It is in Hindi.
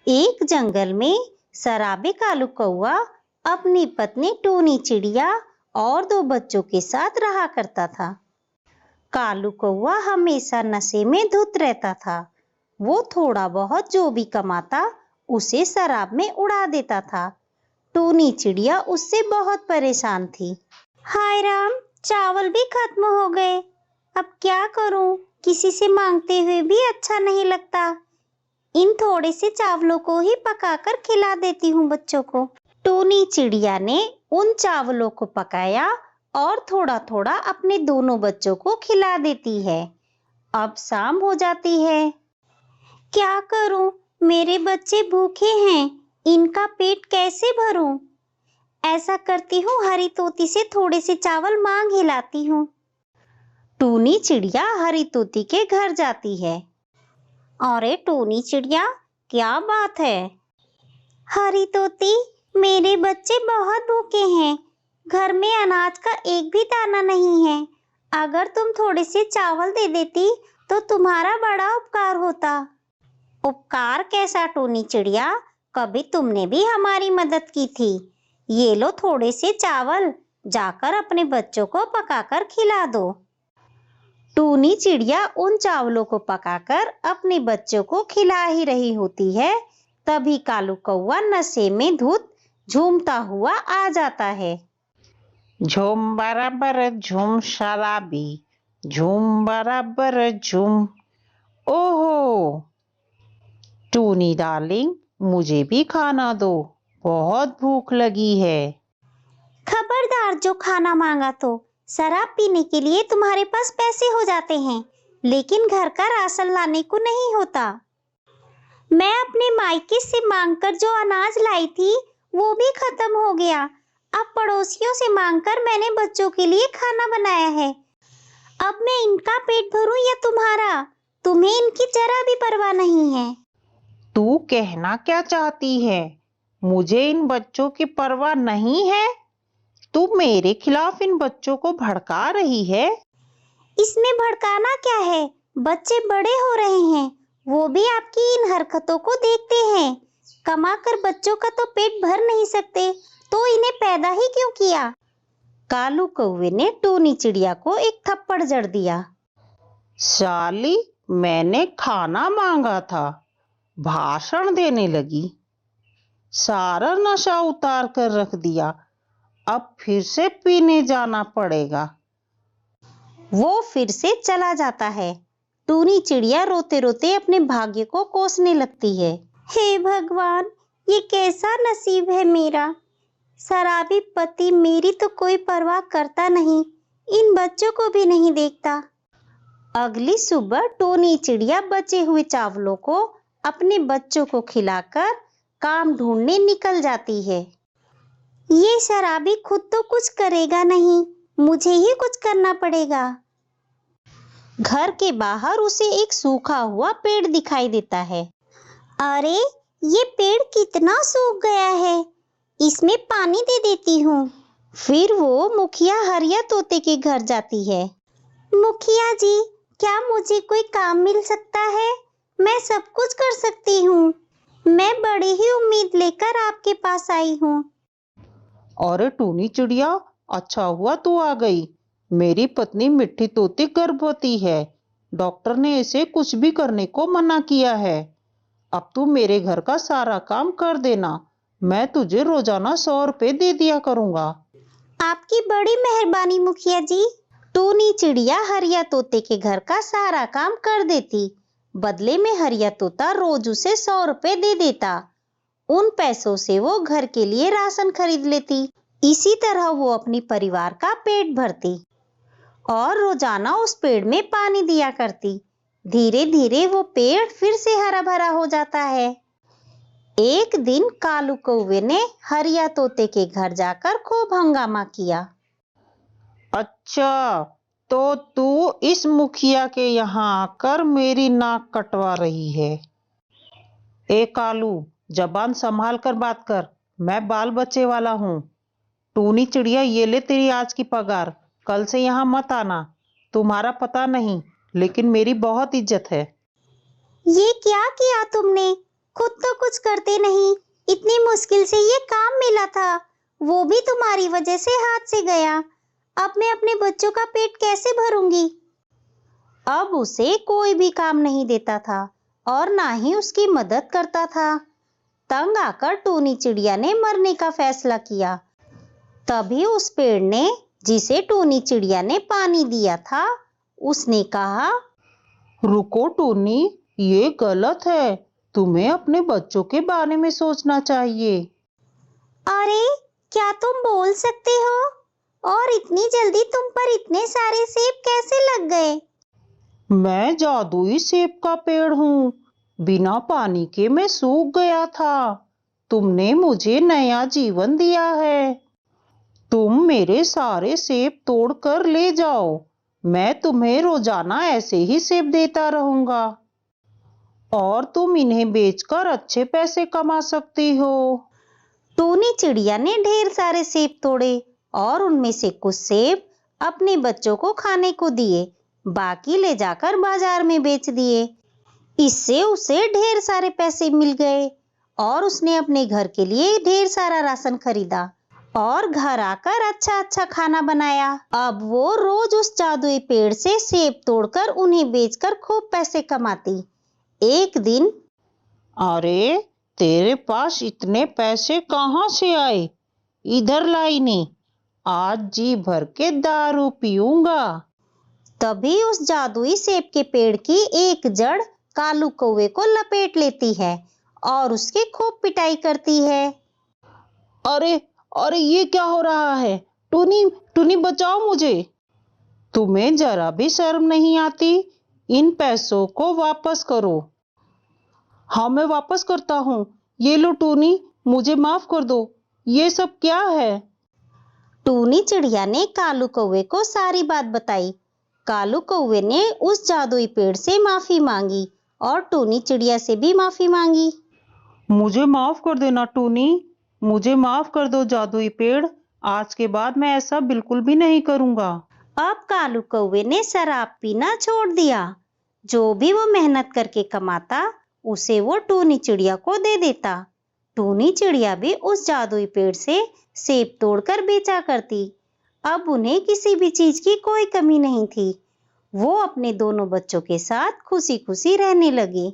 एक जंगल में शराबी कालू कौआ अपनी पत्नी टूनी चिड़िया और दो बच्चों के साथ रहा करता था। कालू कौआ हमेशा नशे में धुत रहता था। वो थोड़ा बहुत जो भी कमाता उसे शराब में उड़ा देता था। टूनी चिड़िया उससे बहुत परेशान थी। हाय राम, चावल भी खत्म हो गए, अब क्या करूं? किसी से मांगते हुए भी अच्छा नहीं लगता। इन थोड़े से चावलों को ही पकाकर खिला देती हूँ बच्चों को। टूनी चिड़िया ने उन चावलों को पकाया और थोड़ा थोड़ा अपने दोनों बच्चों को खिला देती है। अब शाम हो जाती है। क्या करूं? मेरे बच्चे भूखे हैं, इनका पेट कैसे भरूं? ऐसा करती हूँ, हरी तोती से थोड़े से चावल मांग ही लाती हूँ। टूनी चिड़िया हरी तोती के घर जाती है। अरे टूनी चिड़िया, क्या बात है? हरी तोती, मेरे बच्चे बहुत भूखे हैं, घर में अनाज का एक भी दाना नहीं है। अगर तुम थोड़े से चावल दे देती तो तुम्हारा बड़ा उपकार होता। उपकार कैसा टूनी चिड़िया? कभी तुमने भी हमारी मदद की थी। ये लो थोड़े से चावल, जाकर अपने बच्चों को पकाकर खिला दो। टूनी चिड़िया उन चावलों को पकाकर अपने बच्चों को खिला ही रही होती है, तभी कालू कौआ नशे में धुत झूमता हुआ आ जाता है। झूम बराबर झूम शराबी, झूम बराबर झूम। ओहो टूनी डार्लिंग, मुझे भी खाना दो, बहुत भूख लगी है। खबरदार, जो खाना मांगा तो शराब पीने के लिए तुम्हारे पास पैसे हो जाते हैं, लेकिन घर का राशन लाने को नहीं होता। मैं अपने मायके से मांगकर जो अनाज लाई थी वो भी खत्म हो गया। अब पड़ोसियों से मांगकर मैंने बच्चों के लिए खाना बनाया है। अब मैं इनका पेट भरूं या तुम्हारा? तुम्हें इनकी जरा भी परवाह नहीं है। तू कहना क्या चाहती है? मुझे इन बच्चों की परवाह नहीं है? तू मेरे खिलाफ इन बच्चों को भड़का रही है? इसमें भड़काना क्या है? बच्चे बड़े हो रहे हैं, वो भी आपकी इन हरकतों को देखते हैं। कमाकर बच्चों का तो पेट भर नहीं सकते, तो इन्हें पैदा ही क्यों किया? कालू कौवे ने टूनी चिड़िया को एक थप्पड़ जड़ दिया। साली, मैंने खाना मांगा था, भाषण देने लगी। सारा नशा उतार कर रख दिया, अब फिर से पीने जाना पड़ेगा। वो फिर से चला जाता है। टूनी चिड़िया रोते रोते अपने भाग्य को कोसने लगती है। हे भगवान, ये कैसा नसीब है मेरा। शराबी पति मेरी तो कोई परवाह करता नहीं, इन बच्चों को भी नहीं देखता। अगली सुबह टूनी चिड़िया बचे हुए चावलों को अपने बच्चों को खिलाकर काम ढूंढने निकल जाती है। ये शराबी खुद तो कुछ करेगा नहीं, मुझे ही कुछ करना पड़ेगा। घर के बाहर उसे एक सूखा हुआ पेड़ दिखाई देता है। अरे, ये पेड़ कितना सूख गया है, इसमें पानी दे देती हूँ। फिर वो मुखिया हरिया तोते के घर जाती है। मुखिया जी, क्या मुझे कोई काम मिल सकता है? मैं सब कुछ कर सकती हूँ। मैं बड़ी ही उम्मीद लेकर आपके पास आई हूँ। अरे टूनी चिड़िया, अच्छा हुआ तू आ गई। मेरी पत्नी मिट्टी तोती गर्भवती है, डॉक्टर ने इसे कुछ भी करने को मना किया है। अब तू मेरे घर का सारा काम कर देना, मैं तुझे रोजाना 100 रुपए दे दिया करूंगा। आपकी बड़ी मेहरबानी मुखिया जी। टूनी चिड़िया हरिया तोते के घर का सारा काम कर देती। बदले में हरिया तोता रोज उसे 100 रुपए दे देता। उन पैसों से वो घर के लिए राशन खरीद लेती। इसी तरह वो अपनी परिवार का पेट भरती और रोजाना उस पेड़ में पानी दिया करती। धीरे धीरे वो पेड़ फिर से हरा भरा हो जाता है। एक दिन कालू कौवे ने हरिया तोते के घर जाकर खूब हंगामा किया। अच्छा, तो तू इस मुखिया के यहाँ आकर मेरी नाक कटवा रही है? ए कालू, जबान संभाल कर बात कर, मैं बाल बच्चे वाला हूँ। टूनी चिड़िया, ये ले तेरी आज की पगार, कल से यहाँ मत आना। तुम्हारा पता नहीं, लेकिन मेरी बहुत इज्जत है। ये क्या किया तुमने? खुद तो कुछ करते नहीं, इतनी मुश्किल से ये काम मिला था, वो भी तुम्हारी वजह से हाथ से गया। अब मैं अपने बच्चों का पेट कैसे भरूंगी? अब उसे कोई भी काम नहीं देता था और ना ही उसकी मदद करता था। तंग आकर टूनी चिड़िया ने मरने का फैसला किया। तभी उस पेड़ ने, जिसे टूनी चिड़िया ने पानी दिया था, उसने कहा, रुको टूनी, ये गलत है। तुम्हें अपने बच्चों के बारे में सोचना चाहिए। अरे, क्या तुम बोल सकते हो? और इतनी जल्दी तुम पर इतने सारे सेब कैसे लग गए? मैं जादुई सेब का पेड़ हूँ। बिना पानी के मैं सूख गया था। तुमने मुझे नया जीवन दिया है। तुम मेरे सारे सेब तोड़कर ले जाओ। मैं तुम्हें रोजाना ऐसे ही सेब देता रहूंगा और तुम इन्हें बेचकर अच्छे पैसे कमा सकती हो। टूनी चिड़िया ने ढेर सारे सेब तोड़े और उनमें से कुछ सेब अपने बच्चों को खाने को दिए, बाकी ले जाकर बाजार में बेच दिए। इससे उसे ढेर सारे पैसे मिल गए और उसने अपने घर के लिए ढेर सारा राशन खरीदा और घर आकर अच्छा अच्छा खाना बनाया। अब वो रोज उस जादुई पेड़ से सेब तोड़कर उन्हें बेचकर खूब पैसे कमाती। एक दिन, अरे, तेरे पास इतने पैसे कहाँ से आए? इधर लाइनी, आज जी भर के दारू पीऊंगा। तभी उस जादुई सेब के पेड़ की एक जड़ कालू कौवे को लपेट लेती है और उसकी खूब पिटाई करती है। अरे अरे, ये क्या हो रहा है? टूनी टूनी, बचाओ मुझे। तुम्हें जरा भी शर्म नहीं आती? इन पैसों को वापस करो। हाँ, मैं वापस करता हूँ। ये लो टूनी, मुझे माफ कर दो। ये सब क्या है? टूनी चिड़िया ने कालू कौवे को सारी बात बताई। कालू कौवे ने उस जादुई पेड़ से माफी मांगी और टूनी चिड़िया से भी माफी मांगी। मुझे माफ कर देना टूनी, मुझे माफ कर दो जादुई पेड़। आज के बाद मैं ऐसा बिल्कुल भी नहीं करूंगा। अब कालू कौवे ने शराब पीना छोड़ दिया। जो भी वो मेहनत करके कमाता, उसे वो टूनी चिड़िया को दे देता। टूनी चिड़िया भी उस जादुई पेड़ से सेब तोड़कर बेचा करती। अब उन्हें किसी भी चीज की कोई कमी नहीं थी। वो अपने दोनों बच्चों के साथ खुशी खुशी रहने लगी।